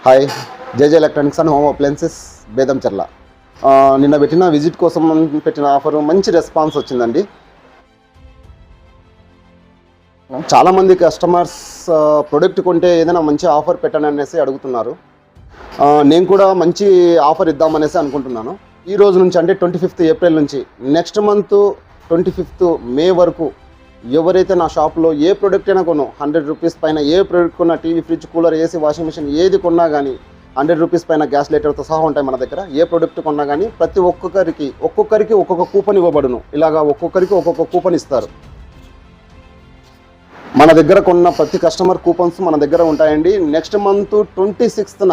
Hi, JJ electronics and home appliances బేదంచెర్ల. నిన్న పెట్టిన విజిట్ కోసం పెట్టిన ఆఫర్ మంచి రెస్పాన్స్ వచ్చిందండి. చాలామంది కస్టమర్స్ ప్రొడక్ట్ కొంటే ఏదైనా మంచి ఆఫర్ పెట్టండి అనేసి అడుగుతున్నారు. నేను కూడా మంచి ఆఫర్ ఇద్దామనేసి అనుకుంటున్నాను. ఈ రోజు నుంచి అంటే 25th ఏప్రిల్ నుంచి నెక్స్ట్ మంత్ 25th మే వరకు ఎవరైతే నా షాప్లో ఏ ప్రోడక్ట్ అయినా కొను, 100 రూపీస్ పైన ఏ ప్రోడక్ట్ కొన్నా, TV, fridge, cooler, AC, washing machine ఏది కొన్నా కానీ 100 రూపీస్ పైన గ్యాస్ లైటర్తో సహా ఉంటాయి మన దగ్గర. ఏ ప్రోడక్ట్ కొన్నా కానీ ప్రతి ఒక్కొక్కరికి ఒక్కొక్క కూపన్ ఇవ్వబడును. ఇలాగా ఒక్కొక్కరికి ఒక్కొక్క కూపన్ ఇస్తారు. మన దగ్గర కొన్న ప్రతి కస్టమర్ కూపన్స్ మన దగ్గర ఉంటాయండి. Next month 26th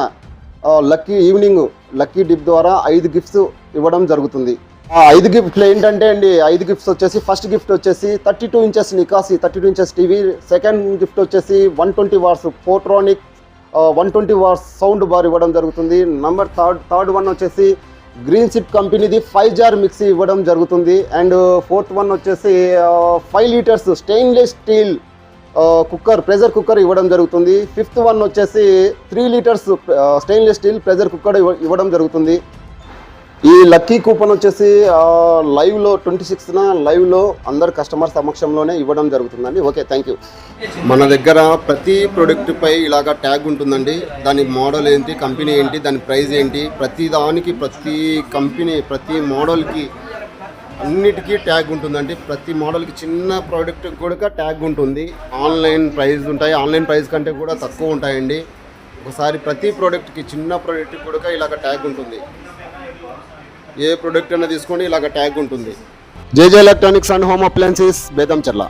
lucky dip ద్వారా 5 గిఫ్ట్స్ ఇవ్వడం జరుగుతుంది. ఆ 5 గిఫ్ట్లు ఏంటంటే అండి, 5 గిఫ్ట్స్ వచ్చేసి, ఫస్ట్ గిఫ్ట్ వచ్చేసి 32 ఇంచెస్ నికాసి 32 ఇంచెస్ టీవీ, సెకండ్ గిఫ్ట్ వచ్చేసి 120 watts Portronics 120 watts sound bar ఇవ్వడం జరుగుతుంది. థర్డ్ వన్ వచ్చేసి గ్రీన్ సిప్ కంపెనీది 5 జార్ మిక్సీ ఇవ్వడం జరుగుతుంది. అండ్ ఫోర్త్ వన్ వచ్చేసి 5 litres stainless steel pressure cooker ఇవ్వడం జరుగుతుంది. ఫిఫ్త్ వన్ వచ్చేసి 3 litres stainless steel pressure cooker ఇవ్వడం జరుగుతుంది. ఈ లక్కీ కూపన్ వచ్చేసి లైవ్లో 26th లైవ్లో అందరు కస్టమర్ సమక్షంలోనే ఇవ్వడం జరుగుతుందండి. Okay, thank you. మన దగ్గర ప్రతి ప్రోడక్ట్ పై ఇలాగా ట్యాగ్ ఉంటుందండి. దాని మోడల్ ఏంటి, కంపెనీ ఏంటి, దాని ప్రైస్ ఏంటి, ప్రతి దానికి, ప్రతి కంపెనీ, ప్రతి మోడల్కి అన్నిటికీ ట్యాగ్ ఉంటుందండి. ప్రతి మోడల్కి చిన్న ప్రోడక్ట్ కూడా ట్యాగ్ ఉంటుంది. ఆన్లైన్ ప్రైస్ ఉంటాయి, ఆన్లైన్ ప్రైస్ కంటే కూడా తక్కువ ఉంటాయండి. ఒకసారి ప్రతి ప్రోడక్ట్కి, చిన్న ప్రోడక్ట్ కూడా ఇలాగ ట్యాగ్ ఉంటుంది. ఏ ప్రోడక్ట్ అయినా తీసుకోండి, ఇలాగ ట్యాగ్ ఉంటుంది. జేజే electronics and home appliances Bethamcherla.